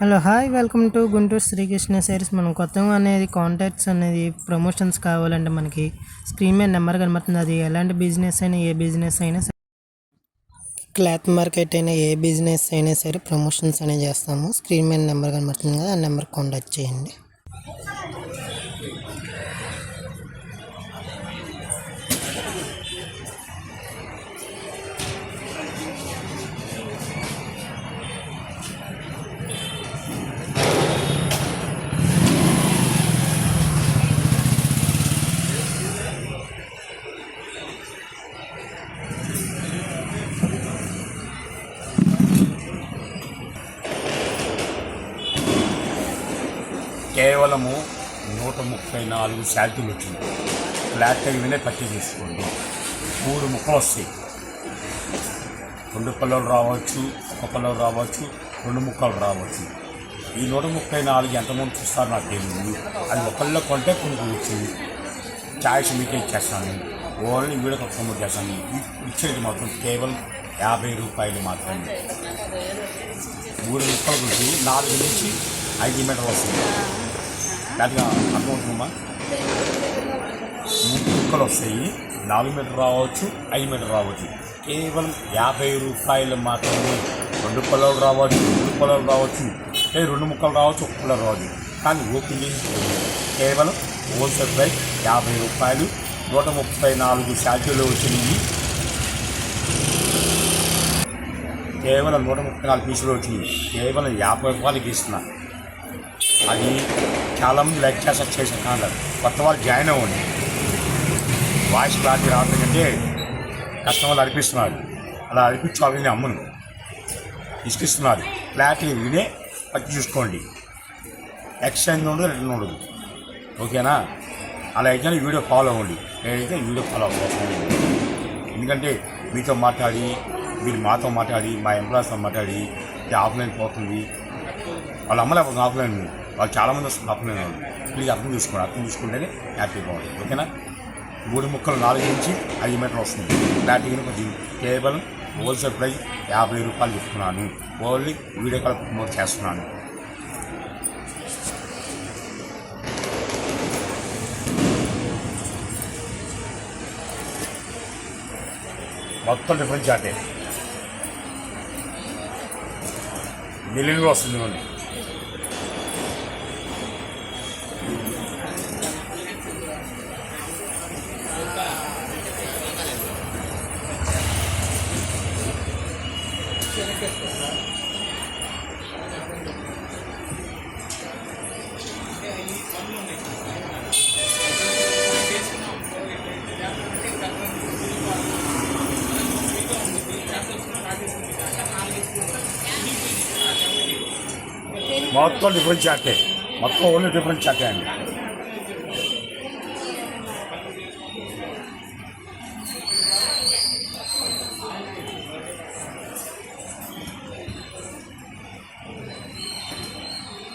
Hello hi welcome to Guntur Srikrishna saris. మనం కొత్తగా అనేది కాంటాక్ట్స్ అనేది ప్రమోషన్స్ కావాలంటే మనకి స్క్రీన్ మీద నెంబర్ కనబడుతుంది. అది ఎలాంటి బిజినెస్ అయినా ఏ బిజినెస్ అయినా సరే, క్లాత్ మార్కెట్ అయినా ఏ బిజినెస్ అయినా సరే ప్రమోషన్స్ అనేవి చేస్తాము. స్క్రీన్ మీద నెంబర్ కనబడుతుంది కదా, ఆ నెంబర్ కాంటాక్ట్ చేయండి. కేవలము 134 శాంతులు వచ్చింది. ఫ్లాట్ వినే పట్టి తీసుకోండి. 3 ముక్కలు వస్తాయి. 2 పల్లెలు రావచ్చు, 1 పల్లెలు రావచ్చు, 2 ముక్కలు రావచ్చు. ఈ 134 ఎంతమంది చూస్తారు నాకు తెలియదు. అది ఒకళ్ళు కొంటే కొనుక్కోవచ్చు. ఛాయిస్ మీకే ఇచ్చేస్తాను. ఓన్లీ వీడియో ప్రమోట్ చేస్తాను. ఇచ్చేది మాత్రం కేవలం 50 రూపాయలు మాత్రమే. 3 ముక్కలు గురించి 4 నుంచి 5 మీటర్లు వస్తుంది. పెద్దగా అర్థమవుతుందమ్మా. 3 ముక్కలు వస్తాయి. 4 మీటర్లు రావచ్చు, 5 మీటర్లు రావచ్చు. కేవలం 50 రూపాయలు మాత్రమే. 2 పల్లెలు రావచ్చు, 3 పల్లెలు రావచ్చు, 2 ముక్కలు రావచ్చు, 1 పల్లెలు రావచ్చు. కానీ ఓపెన్ చేసి కేవలం హోల్సేల్ ప్రైస్ 50 రూపాయలు. 134 శాఖలు వచ్చినాయి. కేవలం 134 పీసులు వచ్చినాయి. కేవలం 50 రూపాయలకి ఇస్తున్నా. అది చాలామంది లైక్ చేసే కాదు. కొత్త వాళ్ళు జాయిన్ అవ్వండి. వాయిస్ క్లారిటీ రావట్లేదంటే కస్టమర్లు అనిపిస్తున్నారు. అలా అనిపించాలని అమ్మను ఇసుకిస్తున్నారు. క్లారిటీ వినే పచ్చి చూసుకోండి. ఎక్స్చేంజ్ ఉండదు, రిటర్న్ ఉండదు. ఓకేనా? అలా అయితే వీడియో ఫాలో అవ్వండి. నేనైతే వీడియో ఫాలో అవ్వకపోతుంది. ఎందుకంటే మీతో మాట్లాడి, మీరు మాతో మాట్లాడి, మా ఎంప్లాయీస్తో మాట్లాడి ఆఫ్లైన్ పోతుంది. వాళ్ళు అమ్మలేకపోతుంది ఆఫ్లైన్. వాళ్ళు చాలామంది వస్తుంది ఆఫ్లైన్ వాళ్ళు. ప్లీజ్ అర్థం చూసుకుంటేనే హ్యాపీగా ఉంటుంది. ఓకేనా? 3 ముక్కలు 4 నుంచి 5 మీటర్లు వస్తుంది. ఫ్లాటింగ్ కొంచెం కేవలం హోల్సేల్ ప్రైస్ 50 రూపాయలు చెప్తున్నాను. ఓన్లీ వీడియో కాల్ ప్రమోట్ చేస్తున్నాను. మొత్తం డిఫరెంట్ చాటే మిలియన్లో వస్తుంది. మొత్తం డిఫరెంట్ చాటే. మొత్తం ఓన్లీ డిఫరెంట్ చాటే అండి.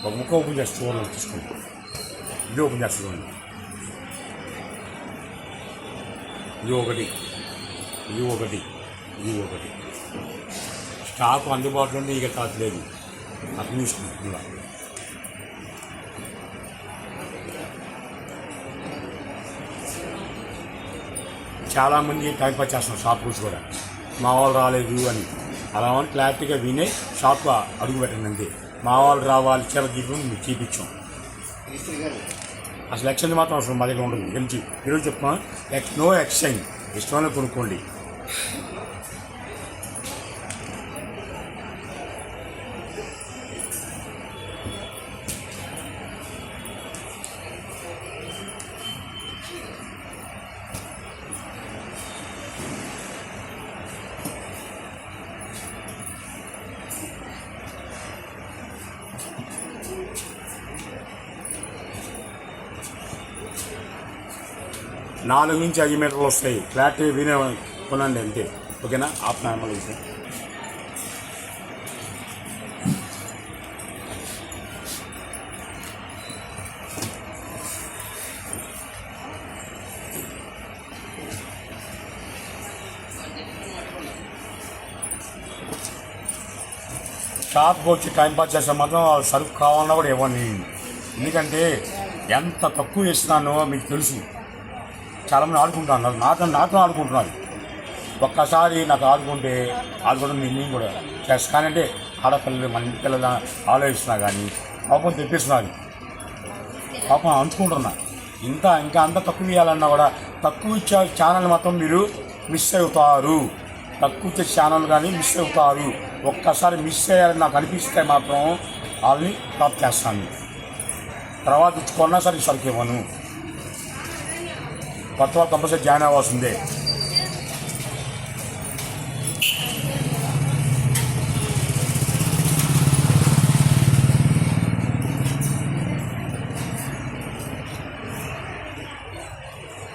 ఒక ముక్క ఓపెన్ చేసి చూడండి. తీసుకోండి. ఇది ఓపెన్ చేసి చూడండి. ఇది ఒకటి. స్టాక్ అందుబాటులో ఉంది. ఇక కాదు లేదు. అర్థం చేసుకుంటుందా? చాలామంది టైం పాస్ చేస్తున్నారు. షాప్ కూర్చు కూడా మా వాళ్ళు రాలేదు అని అలా అని క్లారిటీగా వినే షాప్ అడుగు పెట్టండి. అంతే. మా వాళ్ళు రావాలి చీర దీపం మీకు చూపించాం. అసలు ఎక్స్చేంజ్ మాత్రం అవసరం మా దగ్గర ఉండదు. గెలిచి ఈరోజు చెప్తున్నాను, నో ఎక్స్చేంజ్. ఇష్టమైన కొనుక్కోండి. నాలుగు నుంచి 5 మీటర్లు వస్తాయి. ఫ్లాట్ వినే కొనండి అంతే. ఓకేనా? ఆఫ్ నార్మల్ అయితే షాప్కి వచ్చి టైంపాస్ చేస్తే మాత్రం సరుకు కావాలన్నా కూడా ఇవ్వండి. ఎందుకంటే ఎంత తక్కువ ఇస్తున్నానో మీకు తెలుసు. చాలామంది ఆడుకుంటున్నారు, నాతో ఆడుకుంటున్నారు. ఒక్కసారి నాకు ఆడుకోవడం నేను కూడా చేస్తాను. కానీ అంటే ఆడపిల్లలు మన ఇంటి పిల్లలు ఆలోచిస్తున్నా కానీ పాపం తెప్పిస్తున్నారు, పాపం అంచుకుంటున్నా. ఇంకా అంత తక్కువ ఇవ్వాలన్నా కూడా తక్కువ ఇచ్చే ఛానల్ మాత్రం మీరు మిస్ అవుతారు. తక్కువ ఇచ్చే ఛానల్ కానీ మిస్ అవుతారు. ఒక్కసారి మిస్ అయ్యాలని నాకు అనిపిస్తే మాత్రం వాళ్ళని డ్రాప్ చేస్తాను. తర్వాత కొన్నా సరే సరికి ఇవ్వను. కొత్త వాళ్ళు కంపల్సరీ జాయిన్ అవ్వాల్సిందే.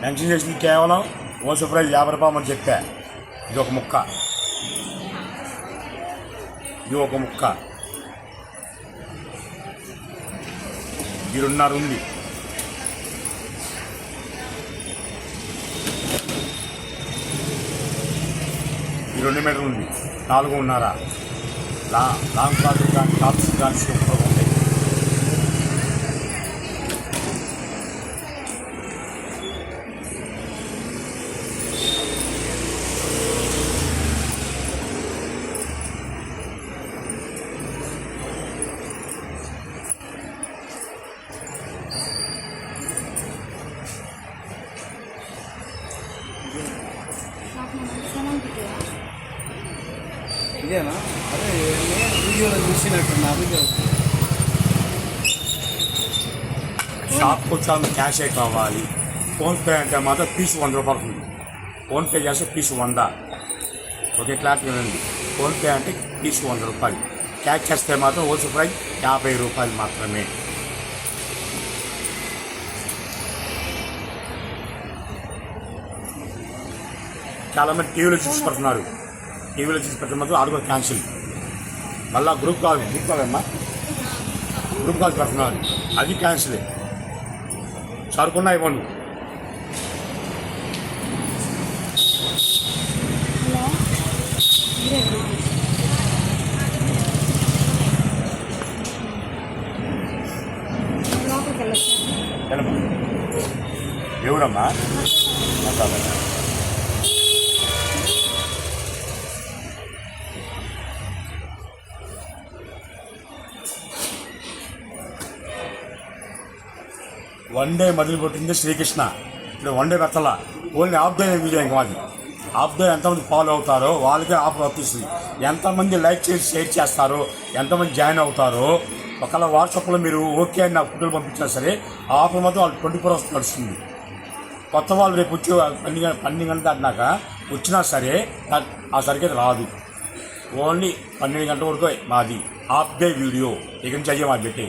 మెన్షన్ చేసింది కేవలం ఓసు ప్రైజ్ 50 రూపాయలు అని చెప్పా. ఇది ఒక ముక్క, ఇది 2.5 ఉంది. ఈ 2 మీటర్లు ఉంది. 4.5 లాంగ్ క్లాత్ కానీ టాప్స్ కానీ సూపర్గా ఉంటాయి. ఇదేనా? అదే వీడియోలో చూసినట్టున్నారు. షాప్కి వచ్చాము క్యాషే కావాలి. ఫోన్పే అంటే మాత్రం పీసు 100 రూపాయలు ఉంది. ఫోన్పే చేస్తే పీసు 100. ఓకే, క్లారిటీ ఉంది. ఫోన్పే అంటే పీసు 100 రూపాయలు. క్యాష్ చేస్తే మాత్రం హోల్స్ ప్రైస్ 50 రూపాయలు మాత్రమే. చాలామంది టీవీలో చూసి పెడుతున్నారు. టీవీలో చూసి పెట్టడం మాత్రం అది కూడా క్యాన్సిల్. మళ్ళీ గ్రూప్ కాల్ పెడుతున్నారు, అది క్యాన్సిల్. సరుకున్నా ఇవ్వండి. ఎవరమ్మా? వన్ డే మొదలుపెట్టింది శ్రీకృష్ణ. ఇప్పుడు వన్ డే పెట్టాల, ఓన్లీ హాఫ్ డే వీడియో. ఇంకా మాది హాఫ్ డే ఎంతమంది ఫాలో అవుతారో వాళ్ళకే ఆఫర్ వర్తిస్తుంది. ఎంతమంది లైక్ చేసి షేర్ చేస్తారో, ఎంతమంది జాయిన్ అవుతారో, ఒకవేళ వాట్సాప్లో మీరు ఓకే అని నాకు ఫోటోలు పంపించినా సరే ఆ ఆఫర్ మాత్రం వాళ్ళు 24 అవర్స్ నడుస్తుంది. కొత్త వాళ్ళు రేపు వచ్చి 12 గంటలు దాటినాక వచ్చినా సరే ఆ సరిగ్గా రాదు. ఓన్లీ 12 గంటల వరకు మాది హాఫ్ డే వీడియో. ఇక నుంచి అయ్యే మాది పెట్టి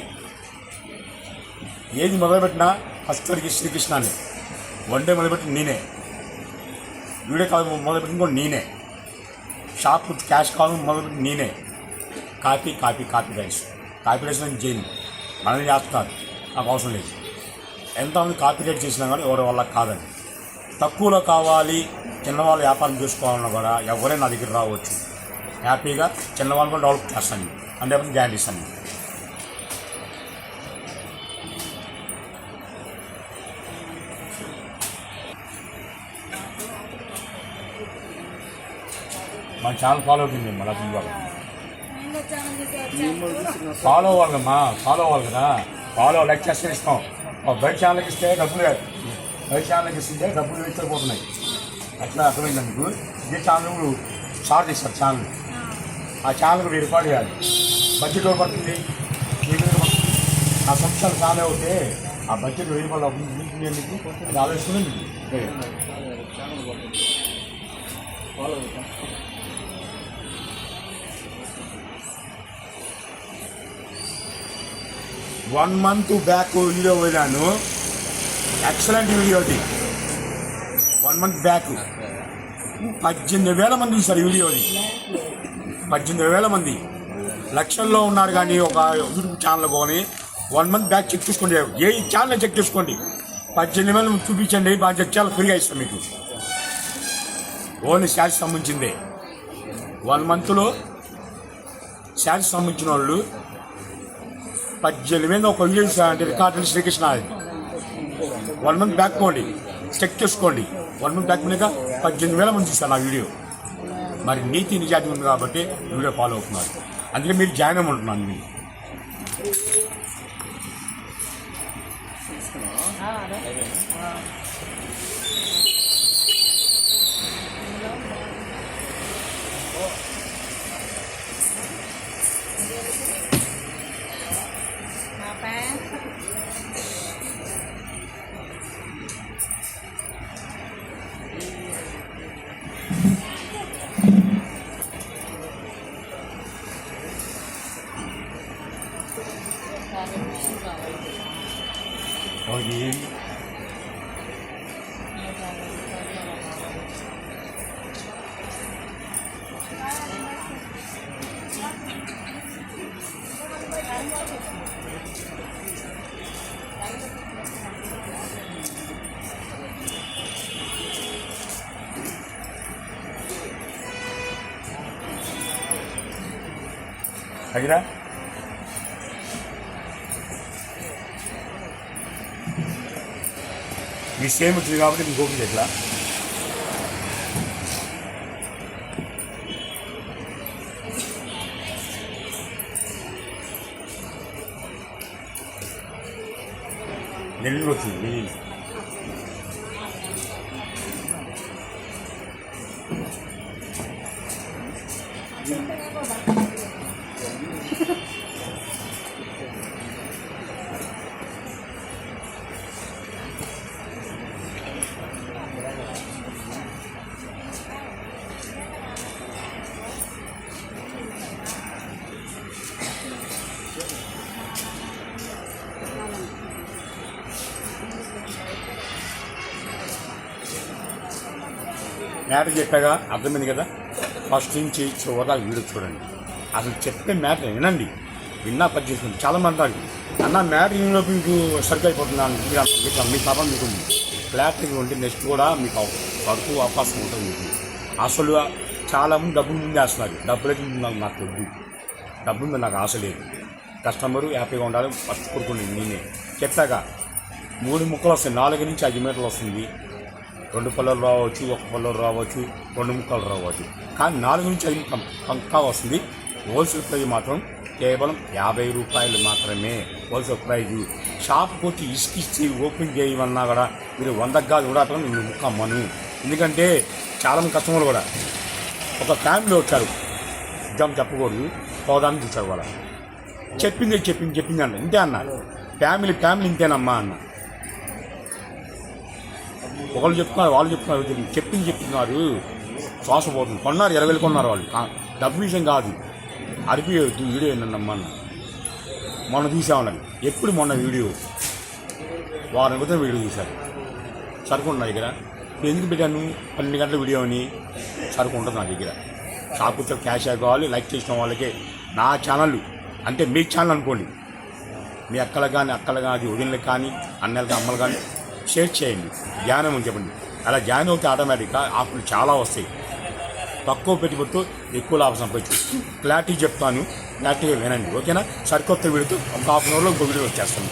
ఏది మొదలుపెట్టినా ఫస్ట్ వరకు శ్రీకృష్ణని. వన్ డే మొదలుపెట్టిన నేనే, వీడియో కాల్ మొదలుపెట్టిన కూడా నేనే, షాప్ క్యాష్ కాల్ మొదలుపెట్టిన నేనే. కాపీ రైస్ నేను చేయను, మనం చేస్తున్నారు, నాకు అవసరం లేదు. ఎంతమంది కాపీ రైట్ చేసినా కానీ ఎవరి వల్ల కాదని. తక్కువలో కావాలి, చిన్నవాళ్ళు వ్యాపారం చేసుకోవాలన్నా కూడా ఎవరైనా నా దగ్గర రావచ్చు. హ్యాపీగా చిన్నవాళ్ళు కూడా డెవలప్ చేస్తాను, అంటే గ్యారెంటీ ఇస్తాను. మా ఛానల్ ఫాలో అవుతుంది మళ్ళీ ఫాలో అవ్వాలమ్మా, ఫాలో అవ్వాలి కదా. ఫాలో లైక్ చేస్తే ఇస్తాం. బయట ఛానల్కి ఇస్తే డబ్బులు, బయట ఛానల్కి ఇస్తే డబ్బులు వేసిపోతున్నాయి. అట్లా అర్థమైందా మీకు? ఇదే ఛానల్ స్టార్ట్ చేస్తారు ఛానల్, ఆ ఛానల్కి 1000 రూపాయలు ఇవ్వాలి. బడ్జెట్ ఎవరు పడుతుంది? నా సంవత్సరాలు ఛానల్ అవుతే ఆ బడ్జెట్ 1000 రూపాయలు అవుతుంది. అది ఆలోచిస్తుంది. 1 month బ్యాక్ వీడియో పోయినాను, ఎక్సలెంట్ వీడియో అది. 1 month బ్యాక్ 18,000 మంది చూస్తారు వీడియోది. 18,000 మంది లక్షల్లో ఉన్నారు. కానీ ఒక యూట్యూబ్ ఛానల్ కానీ 1 month బ్యాక్ చెక్ చేసుకోండి. ఏ ఛానల్ చెక్ చేసుకోండి. 18,000 చూపించండి, బాగా చెక్ చాలా ఫ్రీగా ఇస్తాం మీకు. ఓన్లీ శాలరీ సంబంధించిందే. 1 monthలో శారీస్ సంబంధించిన వాళ్ళు 18,000 ఒక వీడియో అంటే రికార్డు శ్రీకృష్ణ 1 మంత్ బ్యాక్ పోండి, చెక్ చేసుకోండి. 1 మంత్ బ్యాక్ పోయినాక 18,000 మంది చూస్తారు నా వీడియో. మరి నీతి నిజాయితీ ఉంది కాబట్టి వీడియో ఫాలో అవుతున్నారు. అందుకే మీరు జాయిన్ అవ్వమంటున్నాను. మీరు అదిరా మీ సేమ్ వచ్చింది కాబట్టి మీకు ఓపెన్ ఎట్లా నెల్లూరు వచ్చింది. మ్యాటర్ చెప్పాగా అర్థమైంది కదా. ఫస్ట్ నుంచి చివరిదాకా వీడియో చూడండి. అసలు చెప్పే మ్యాటర్ వినండి. విన్నా పని చేసుకోండి. చాలామంది అంటారు అన్న మ్యాటర్ వినలోపు మీకు సరిగ్గా అయిపోతున్నాను. మీ పాపం మీకు క్లారిటీగా ఉంటే నెక్స్ట్ కూడా మీకు వరకు అవకాశం ఉంటుంది. మీకు అసలు చాలామంది డబ్బులు ముందే వేస్తున్నారు. డబ్బులకి నాకు వద్దు, డబ్బులు మీద నాకు ఆశ లేదు. కస్టమరు హ్యాపీగా ఉండాలి. ఫస్ట్ కొడుకుని నేనే చెప్పాక 3 ముక్కలు వస్తాయి. 4 నుంచి 5 మీటర్లు వస్తుంది. 2 పళ్ళలు రావచ్చు, 1 పళ్ళలు రావచ్చు, 2 ముక్కలు రావచ్చు. కానీ 4 నుంచి 5 పక్కా వస్తుంది. హోల్సేల్ ప్రైజ్ మాత్రం కేవలం 50 రూపాయలు మాత్రమే హోల్సేల్ ప్రైజు. షాప్కి వచ్చి ఇసుకిచ్చి ఓపెన్ చేయమన్నా కూడా మీరు 100 కాదు కూడా నేను ముక్క అమ్మను. ఎందుకంటే చాలామంది కస్టమర్లు కూడా ఒక ఫ్యామిలీ వచ్చారు, ఎగ్జామ్ చెప్పకూడదు, పోదాన్ని చూసారు. వాళ్ళ చెప్పింది అన్న ఇంతే అన్నారు. ఫ్యామిలీ ఇంతేనమ్మా అన్న. ఒకళ్ళు చెప్తున్నారు, వాళ్ళు చెప్తున్నారు, చెప్తున్నారు. శ్వాస పోతుంది. కొన్నారు 20,000 కొన్నారు వాళ్ళు. డబ్బు విషయం కాదు. అరిపియొద్దు వీడియో ఏంటమ్మా అన్న. మొన్న చూసామన్నది. ఎప్పుడు మొన్న వీడియో వారం క్రితం వీడియో చూశారు. సరుకు ఉంది నా దగ్గర. ఇప్పుడు ఎందుకు పెట్టాను 12 గంటల వీడియో అని? సరుకు ఉంటుంది నా దగ్గర. షాప్ వచ్చే క్యాష్ కావాలి. లైక్ చేసిన వాళ్ళకే నా ఛానల్ అంటే మీ ఛానల్ అనుకోండి. మీ అక్కలకు కానీ వదినలకు కానీ అన్నలకు అమ్మలు కానీ షేర్ చేయండి. జ్ఞానం అని చెప్పండి. అలా జాయిన్ అవుతే ఆటోమేటిక్గా ఆఫర్లు చాలా వస్తాయి. తక్కువ పెట్టుబడితో ఎక్కువ లాభం సంపాదించు. క్లారిటీ చెప్తాను, క్లారిటీగా వినండి. ఓకేనా? సరికొత్త వీడియోతో ఒక హాఫ్ అన్ అవర్లో ఇంకో వీడియో వచ్చేస్తాను.